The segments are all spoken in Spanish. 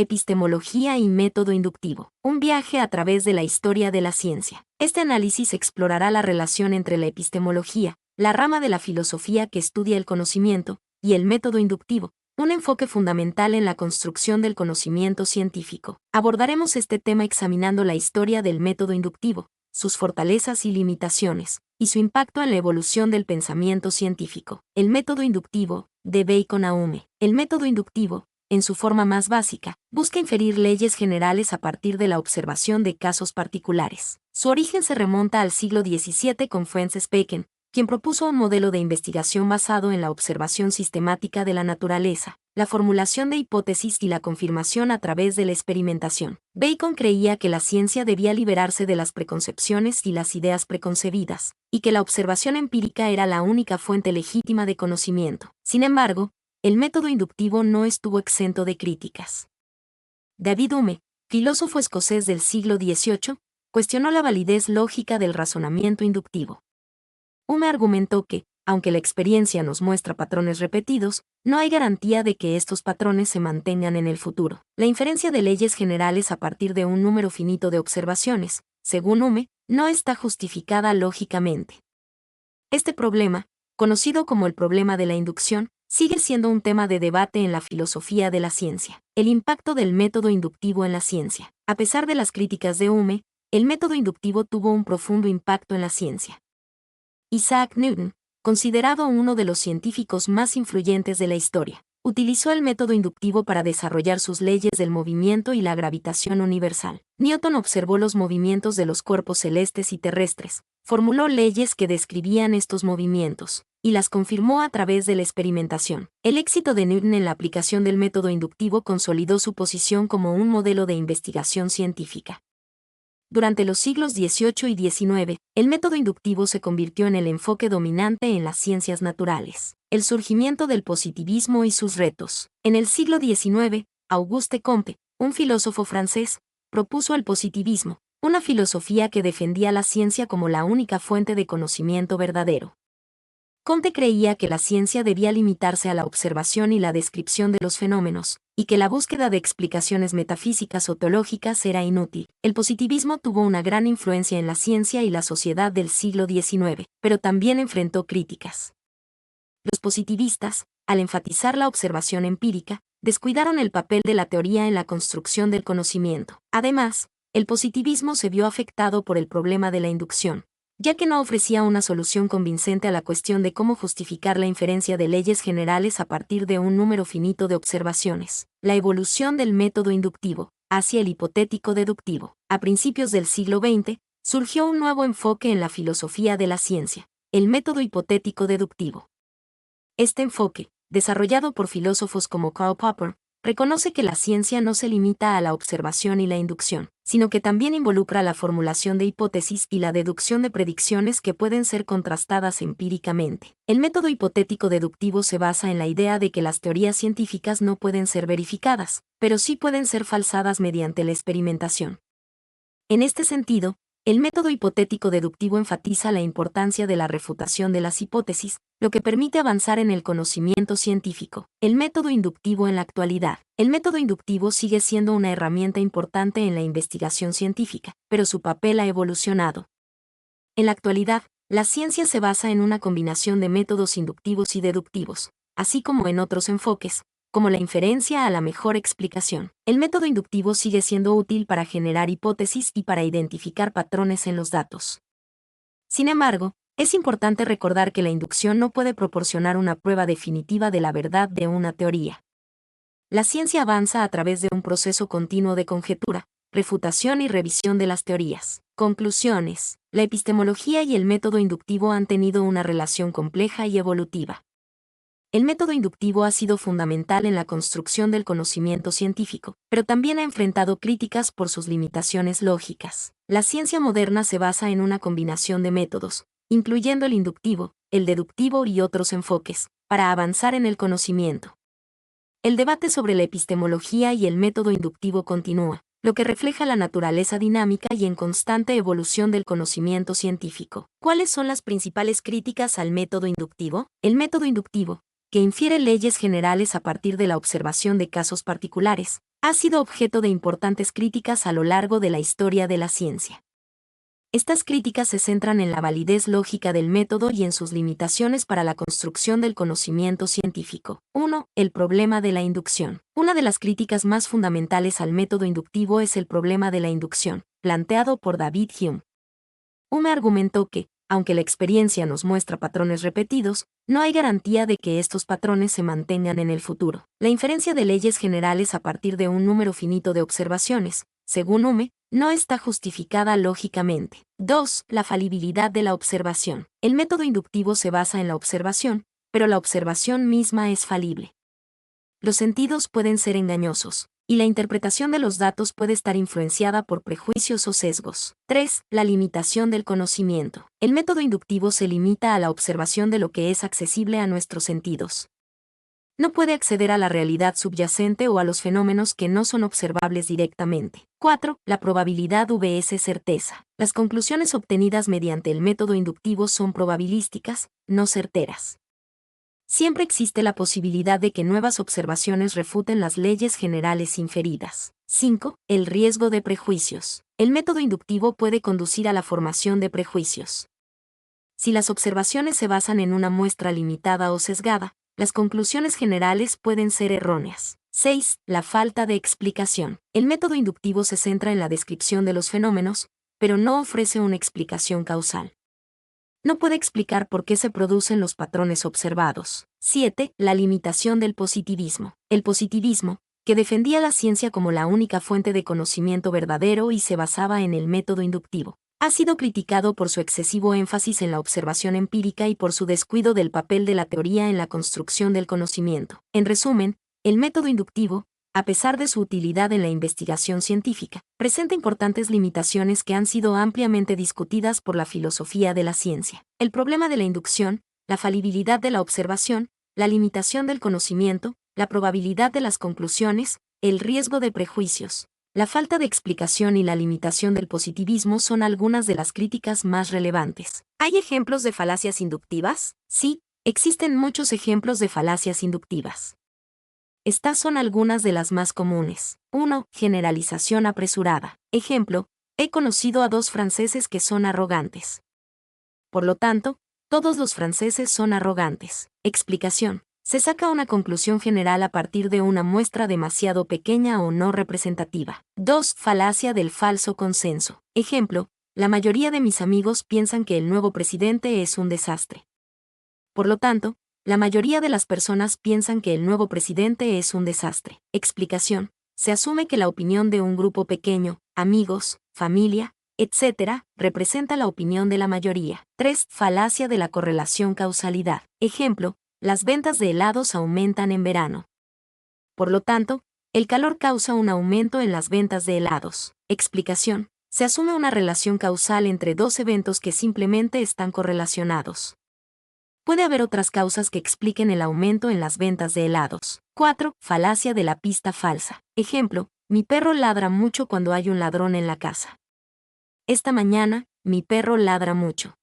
Epistemología y método inductivo. Un viaje a través de la historia de la ciencia. Este análisis explorará la relación entre la epistemología, la rama de la filosofía que estudia el conocimiento, y el método inductivo, un enfoque fundamental en la construcción del conocimiento científico. Abordaremos este tema examinando la historia del método inductivo, sus fortalezas y limitaciones, y su impacto en la evolución del pensamiento científico. El método inductivo, de Bacon a Hume. El método inductivo, en su forma más básica, busca inferir leyes generales a partir de la observación de casos particulares. Su origen se remonta al siglo XVII con Francis Bacon, quien propuso un modelo de investigación basado en la observación sistemática de la naturaleza, la formulación de hipótesis y la confirmación a través de la experimentación. Bacon creía que la ciencia debía liberarse de las preconcepciones y las ideas preconcebidas, y que la observación empírica era la única fuente legítima de conocimiento. Sin embargo, el método inductivo no estuvo exento de críticas. David Hume, filósofo escocés del siglo XVIII, cuestionó la validez lógica del razonamiento inductivo. Hume argumentó que, aunque la experiencia nos muestra patrones repetidos, no hay garantía de que estos patrones se mantengan en el futuro. La inferencia de leyes generales a partir de un número finito de observaciones, según Hume, no está justificada lógicamente. Este problema, conocido como el problema de la inducción, sigue siendo un tema de debate en la filosofía de la ciencia. El impacto del método inductivo en la ciencia. A pesar de las críticas de Hume, el método inductivo tuvo un profundo impacto en la ciencia. Isaac Newton, considerado uno de los científicos más influyentes de la historia, utilizó el método inductivo para desarrollar sus leyes del movimiento y la gravitación universal. Newton observó los movimientos de los cuerpos celestes y terrestres, formuló leyes que describían estos movimientos, y las confirmó a través de la experimentación. El éxito de Newton en la aplicación del método inductivo consolidó su posición como un modelo de investigación científica. Durante los siglos XVIII y XIX, el método inductivo se convirtió en el enfoque dominante en las ciencias naturales. El surgimiento del positivismo y sus retos. En el siglo XIX, Auguste Comte, un filósofo francés, propuso el positivismo, una filosofía que defendía la ciencia como la única fuente de conocimiento verdadero. Comte creía que la ciencia debía limitarse a la observación y la descripción de los fenómenos, y que la búsqueda de explicaciones metafísicas o teológicas era inútil. El positivismo tuvo una gran influencia en la ciencia y la sociedad del siglo XIX, pero también enfrentó críticas. Los positivistas, al enfatizar la observación empírica, descuidaron el papel de la teoría en la construcción del conocimiento. Además, el positivismo se vio afectado por el problema de la inducción, ya que no ofrecía una solución convincente a la cuestión de cómo justificar la inferencia de leyes generales a partir de un número finito de observaciones. La evolución del método inductivo hacia el hipotético deductivo. A principios del siglo XX, surgió un nuevo enfoque en la filosofía de la ciencia, el método hipotético deductivo. Este enfoque, desarrollado por filósofos como Karl Popper, reconoce que la ciencia no se limita a la observación y la inducción, sino que también involucra la formulación de hipótesis y la deducción de predicciones que pueden ser contrastadas empíricamente. El método hipotético deductivo se basa en la idea de que las teorías científicas no pueden ser verificadas, pero sí pueden ser falsadas mediante la experimentación. En este sentido, el método hipotético deductivo enfatiza la importancia de la refutación de las hipótesis, lo que permite avanzar en el conocimiento científico. El método inductivo en la actualidad. El método inductivo sigue siendo una herramienta importante en la investigación científica, pero su papel ha evolucionado. En la actualidad, la ciencia se basa en una combinación de métodos inductivos y deductivos, así como en otros enfoques, como la inferencia a la mejor explicación. El método inductivo sigue siendo útil para generar hipótesis y para identificar patrones en los datos. Sin embargo, es importante recordar que la inducción no puede proporcionar una prueba definitiva de la verdad de una teoría. La ciencia avanza a través de un proceso continuo de conjetura, refutación y revisión de las teorías. Conclusiones. La epistemología y el método inductivo han tenido una relación compleja y evolutiva. El método inductivo ha sido fundamental en la construcción del conocimiento científico, pero también ha enfrentado críticas por sus limitaciones lógicas. La ciencia moderna se basa en una combinación de métodos, incluyendo el inductivo, el deductivo y otros enfoques, para avanzar en el conocimiento. El debate sobre la epistemología y el método inductivo continúa, lo que refleja la naturaleza dinámica y en constante evolución del conocimiento científico. ¿Cuáles son las principales críticas al método inductivo? El método inductivo, que infiere leyes generales a partir de la observación de casos particulares, ha sido objeto de importantes críticas a lo largo de la historia de la ciencia. Estas críticas se centran en la validez lógica del método y en sus limitaciones para la construcción del conocimiento científico. 1. El problema de la inducción. Una de las críticas más fundamentales al método inductivo es el problema de la inducción, planteado por David Hume. Hume argumentó que, aunque la experiencia nos muestra patrones repetidos, no hay garantía de que estos patrones se mantengan en el futuro. La inferencia de leyes generales a partir de un número finito de observaciones, según Hume, no está justificada lógicamente. 2. La falibilidad de la observación. El método inductivo se basa en la observación, pero la observación misma es falible. Los sentidos pueden ser engañosos, y la interpretación de los datos puede estar influenciada por prejuicios o sesgos. 3. La limitación del conocimiento. El método inductivo se limita a la observación de lo que es accesible a nuestros sentidos. No puede acceder a la realidad subyacente o a los fenómenos que no son observables directamente. 4. La probabilidad vs certeza. Las conclusiones obtenidas mediante el método inductivo son probabilísticas, no certeras. Siempre existe la posibilidad de que nuevas observaciones refuten las leyes generales inferidas. 5. El riesgo de prejuicios. El método inductivo puede conducir a la formación de prejuicios. Si las observaciones se basan en una muestra limitada o sesgada, las conclusiones generales pueden ser erróneas. 6. La falta de explicación. El método inductivo se centra en la descripción de los fenómenos, pero no ofrece una explicación causal. No puede explicar por qué se producen los patrones observados. 7. La limitación del positivismo. El positivismo, que defendía la ciencia como la única fuente de conocimiento verdadero y se basaba en el método inductivo, ha sido criticado por su excesivo énfasis en la observación empírica y por su descuido del papel de la teoría en la construcción del conocimiento. En resumen, el método inductivo, a pesar de su utilidad en la investigación científica, presenta importantes limitaciones que han sido ampliamente discutidas por la filosofía de la ciencia. El problema de la inducción, la falibilidad de la observación, la limitación del conocimiento, la probabilidad de las conclusiones, el riesgo de prejuicios, la falta de explicación y la limitación del positivismo son algunas de las críticas más relevantes. ¿Hay ejemplos de falacias inductivas? Sí, existen muchos ejemplos de falacias inductivas. Estas son algunas de las más comunes. 1. Generalización apresurada. Ejemplo, he conocido a 2 franceses que son arrogantes. Por lo tanto, todos los franceses son arrogantes. Explicación. Se saca una conclusión general a partir de una muestra demasiado pequeña o no representativa. 2. Falacia del falso consenso. Ejemplo, la mayoría de mis amigos piensan que el nuevo presidente es un desastre. Por lo tanto, la mayoría de las personas piensan que el nuevo presidente es un desastre. Explicación. Se asume que la opinión de un grupo pequeño, amigos, familia, etc., representa la opinión de la mayoría. 3. Falacia de la correlación causalidad. Ejemplo, las ventas de helados aumentan en verano. Por lo tanto, el calor causa un aumento en las ventas de helados. Explicación. Se asume una relación causal entre 2 eventos que simplemente están correlacionados. Puede haber otras causas que expliquen el aumento en las ventas de helados. 4. Falacia de la pista falsa. Ejemplo, mi perro ladra mucho cuando hay un ladrón en la casa. Esta mañana, mi perro ladra mucho.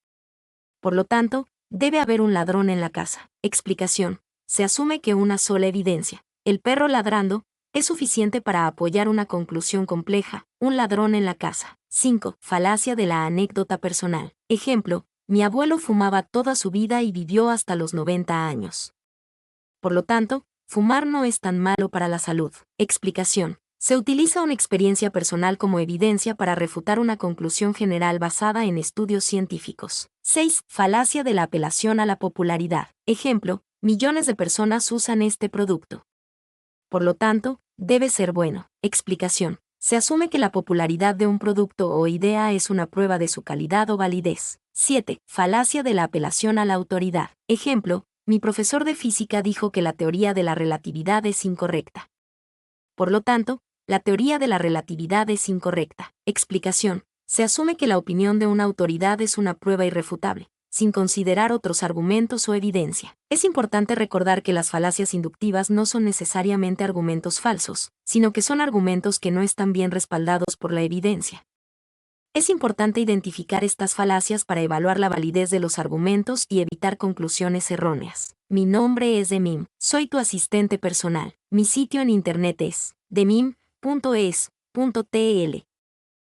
Por lo tanto, debe haber un ladrón en la casa. Explicación. Se asume que una sola evidencia, el perro ladrando, es suficiente para apoyar una conclusión compleja, un ladrón en la casa. 5. Falacia de la anécdota personal. Ejemplo, mi abuelo fumaba toda su vida y vivió hasta los 90 años. Por lo tanto, fumar no es tan malo para la salud. Explicación. Se utiliza una experiencia personal como evidencia para refutar una conclusión general basada en estudios científicos. 6. Falacia de la apelación a la popularidad. Ejemplo, millones de personas usan este producto. Por lo tanto, debe ser bueno. Explicación. Se asume que la popularidad de un producto o idea es una prueba de su calidad o validez. 7. Falacia de la apelación a la autoridad. Ejemplo, mi profesor de física dijo que la teoría de la relatividad es incorrecta. Por lo tanto, la teoría de la relatividad es incorrecta. Explicación. Se asume que la opinión de una autoridad es una prueba irrefutable, sin considerar otros argumentos o evidencia. Es importante recordar que las falacias inductivas no son necesariamente argumentos falsos, sino que son argumentos que no están bien respaldados por la evidencia. Es importante identificar estas falacias para evaluar la validez de los argumentos y evitar conclusiones erróneas. Mi nombre es Demim, soy tu asistente personal. Mi sitio en internet es demim.com. www.es.tl